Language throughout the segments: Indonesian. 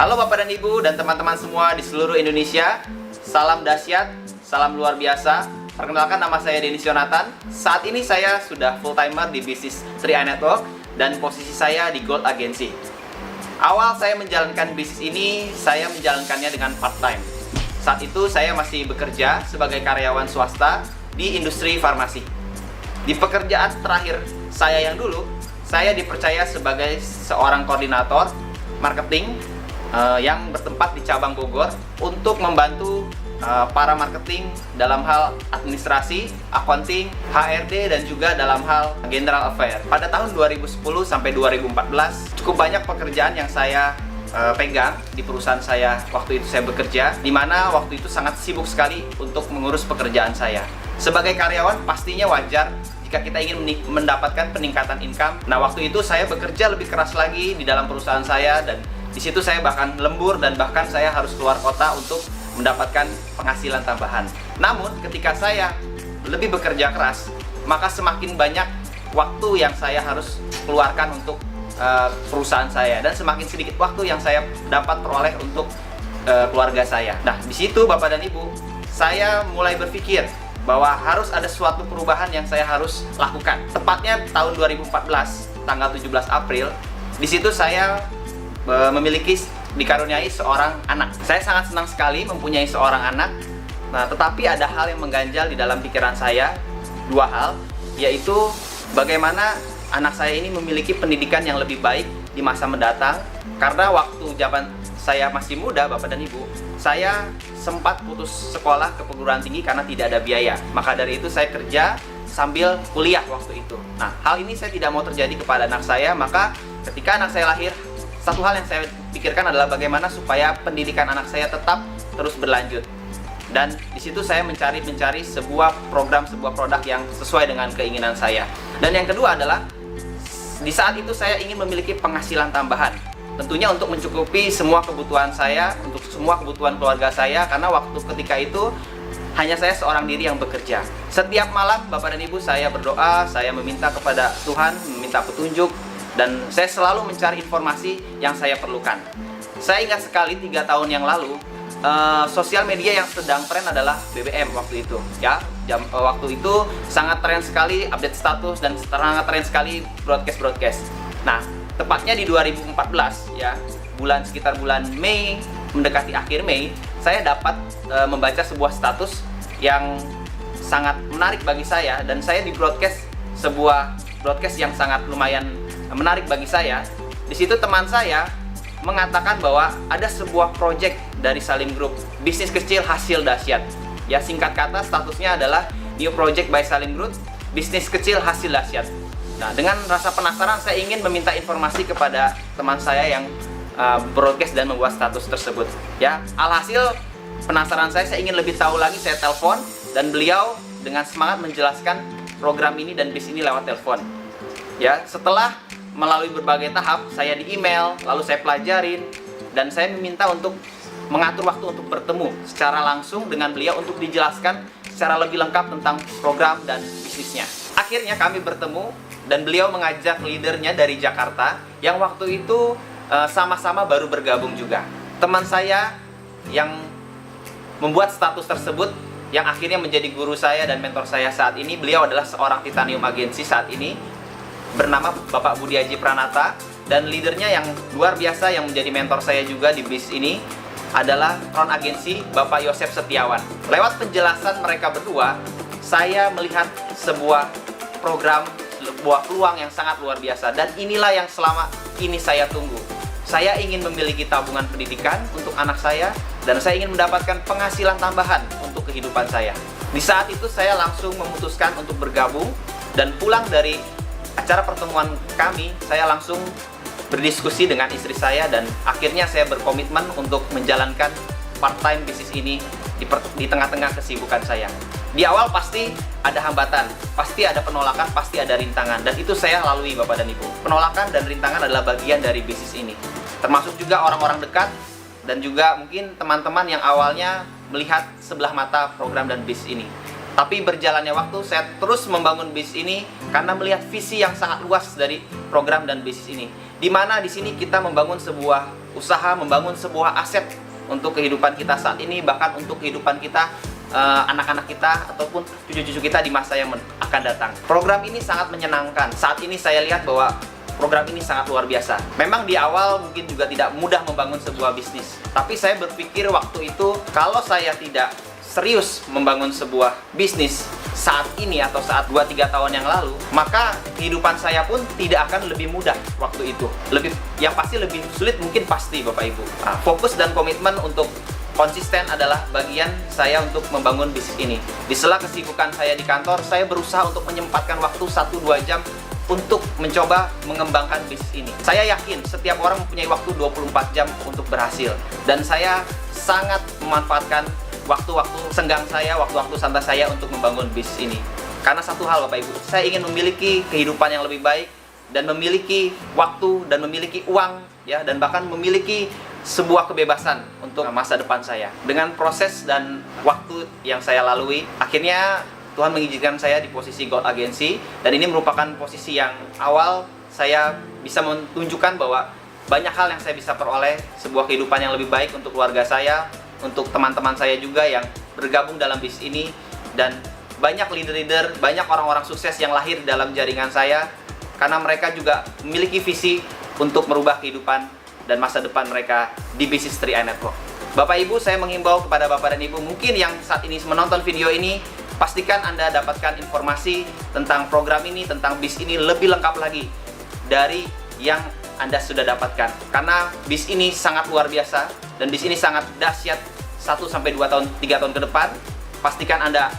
Halo Bapak dan Ibu dan teman-teman semua di seluruh Indonesia. Salam dahsyat, salam luar biasa. Perkenalkan, nama saya Dennis Jonathan. Saat ini saya sudah full timer di bisnis 3i Network dan posisi saya di Gold Agency. Awal saya menjalankan bisnis ini, saya menjalankannya dengan part time. Saat itu saya masih bekerja sebagai karyawan swasta di industri farmasi. Di pekerjaan terakhir saya yang dulu, saya dipercaya sebagai seorang koordinator marketing yang bertempat di cabang Bogor untuk membantu para marketing dalam hal administrasi, accounting, HRD, dan juga dalam hal general affair. Pada tahun 2010 sampai 2014 cukup banyak pekerjaan yang saya pegang di perusahaan saya waktu itu saya bekerja, di mana waktu itu sangat sibuk sekali untuk mengurus pekerjaan saya. Sebagai karyawan pastinya wajar jika kita ingin mendapatkan peningkatan income. Nah, waktu itu saya bekerja lebih keras lagi di dalam perusahaan saya, dan di situ saya bahkan lembur dan bahkan saya harus keluar kota untuk mendapatkan penghasilan tambahan. Namun ketika saya lebih bekerja keras, maka semakin banyak waktu yang saya harus keluarkan untuk perusahaan saya, dan semakin sedikit waktu yang saya dapat peroleh untuk keluarga saya. Nah, di situ Bapak dan Ibu, saya mulai berpikir bahwa harus ada suatu perubahan yang saya harus lakukan. Tepatnya tahun 2014, tanggal 17 April, di situ saya dikaruniai seorang anak. Saya sangat senang sekali mempunyai seorang anak. Nah, tetapi ada hal yang mengganjal di dalam pikiran saya, dua hal, yaitu bagaimana anak saya ini memiliki pendidikan yang lebih baik di masa mendatang. Karena waktu zaman saya masih muda, Bapak dan Ibu, saya sempat putus sekolah ke perguruan tinggi karena tidak ada biaya. Maka dari itu saya kerja sambil kuliah waktu itu. Nah, hal ini saya tidak mau terjadi kepada anak saya. Maka ketika anak saya lahir, satu hal yang saya pikirkan adalah bagaimana supaya pendidikan anak saya tetap terus berlanjut. Dan di situ saya mencari sebuah program, sebuah produk yang sesuai dengan keinginan saya. Dan yang kedua adalah di saat itu saya ingin memiliki penghasilan tambahan. Tentunya untuk mencukupi semua kebutuhan saya, untuk semua kebutuhan keluarga saya, karena waktu ketika itu hanya saya seorang diri yang bekerja. Setiap malam Bapak dan Ibu saya berdoa, saya meminta kepada Tuhan, meminta petunjuk, dan saya selalu mencari informasi yang saya perlukan. Saya ingat sekali 3 tahun yang lalu, sosial media yang sedang tren adalah BBM waktu itu, ya. Waktu itu sangat tren sekali update status dan sangat tren sekali broadcast. Nah, tepatnya di 2014, ya, sekitar bulan Mei, mendekati akhir Mei, saya dapat membaca sebuah status yang sangat menarik bagi saya, dan saya di sebuah broadcast yang sangat lumayan menarik bagi saya. Di situ teman saya mengatakan bahwa ada sebuah project dari Salim Group, bisnis kecil hasil dahsyat. Ya, singkat kata statusnya adalah new project by Salim Group, bisnis kecil hasil dahsyat. Nah, dengan rasa penasaran saya ingin meminta informasi kepada teman saya yang broadcast dan membuat status tersebut. Ya, alhasil penasaran saya ingin lebih tahu lagi, saya telepon, dan beliau dengan semangat menjelaskan program ini dan bis ini lewat telepon. Ya, setelah melalui berbagai tahap, saya di email, lalu saya pelajarin, dan saya meminta untuk mengatur waktu untuk bertemu secara langsung dengan beliau untuk dijelaskan secara lebih lengkap tentang program dan bisnisnya. Akhirnya kami bertemu, dan beliau mengajak leadernya dari Jakarta yang waktu itu sama-sama baru bergabung juga. Teman saya yang membuat status tersebut, yang akhirnya menjadi guru saya dan mentor saya saat ini, beliau adalah seorang titanium agensi saat ini, bernama Bapak Budi Haji Pranata, dan leadernya yang luar biasa yang menjadi mentor saya juga di bisnis ini adalah Crown Agency, Bapak Yosef Setiawan. Lewat penjelasan mereka berdua, saya melihat sebuah program, sebuah peluang yang sangat luar biasa, dan inilah yang selama ini saya tunggu. Saya ingin memiliki tabungan pendidikan untuk anak saya, dan saya ingin mendapatkan penghasilan tambahan untuk kehidupan saya. Di saat itu saya langsung memutuskan untuk bergabung, dan pulang dari acara pertemuan kami, saya langsung berdiskusi dengan istri saya, dan akhirnya saya berkomitmen untuk menjalankan part-time bisnis ini di tengah-tengah kesibukan saya. Di awal pasti ada hambatan, pasti ada penolakan, pasti ada rintangan, dan itu saya lalui Bapak dan Ibu. Penolakan dan rintangan adalah bagian dari bisnis ini, termasuk juga orang-orang dekat, dan juga mungkin teman-teman yang awalnya melihat sebelah mata program dan bisnis ini. Tapi berjalannya waktu, saya terus membangun bisnis ini karena melihat visi yang sangat luas dari program dan bisnis ini. Di mana di sini kita membangun sebuah usaha, membangun sebuah aset untuk kehidupan kita saat ini, bahkan untuk kehidupan kita, anak-anak kita, ataupun cucu-cucu kita di masa yang akan datang. Program ini sangat menyenangkan. Saat ini saya lihat bahwa program ini sangat luar biasa. Memang di awal mungkin juga tidak mudah membangun sebuah bisnis. Tapi saya berpikir waktu itu, kalau saya tidak serius membangun sebuah bisnis saat ini atau saat 2-3 tahun yang lalu, maka kehidupan saya pun tidak akan lebih mudah waktu itu. Yang pasti lebih sulit mungkin pasti Bapak Ibu. Nah, fokus dan komitmen untuk konsisten adalah bagian saya untuk membangun bisnis ini. Di sela kesibukan saya di kantor, saya berusaha untuk menyempatkan waktu 1-2 jam untuk mencoba mengembangkan bisnis ini. Saya yakin setiap orang mempunyai waktu 24 jam untuk berhasil. Dan saya sangat memanfaatkan waktu-waktu senggang saya, waktu-waktu santai saya untuk membangun bisnis ini. Karena satu hal Bapak Ibu, saya ingin memiliki kehidupan yang lebih baik dan memiliki waktu dan memiliki uang ya, dan bahkan memiliki sebuah kebebasan untuk masa depan saya. Dengan proses dan waktu yang saya lalui, akhirnya Tuhan mengizinkan saya di posisi Gold Agency, dan ini merupakan posisi yang awal saya bisa menunjukkan bahwa banyak hal yang saya bisa peroleh, sebuah kehidupan yang lebih baik untuk keluarga saya, untuk teman-teman saya juga yang bergabung dalam bisnis ini, dan banyak leader-leader, banyak orang-orang sukses yang lahir dalam jaringan saya karena mereka juga memiliki visi untuk merubah kehidupan dan masa depan mereka di bisnis 3i Network. Bapak Ibu, saya menghimbau kepada Bapak dan Ibu mungkin yang saat ini menonton video ini, pastikan Anda dapatkan informasi tentang program ini, tentang bisnis ini lebih lengkap lagi dari yang Anda sudah dapatkan. Karena bisnis ini sangat luar biasa dan bisnis ini sangat dahsyat 1-2 tahun, 3 tahun ke depan. Pastikan Anda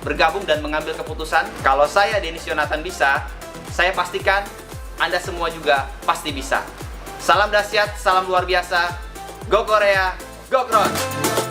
bergabung dan mengambil keputusan. Kalau saya Dennis Yonatan bisa, saya pastikan Anda semua juga pasti bisa. Salam dahsyat, salam luar biasa. Go Korea, go Kron!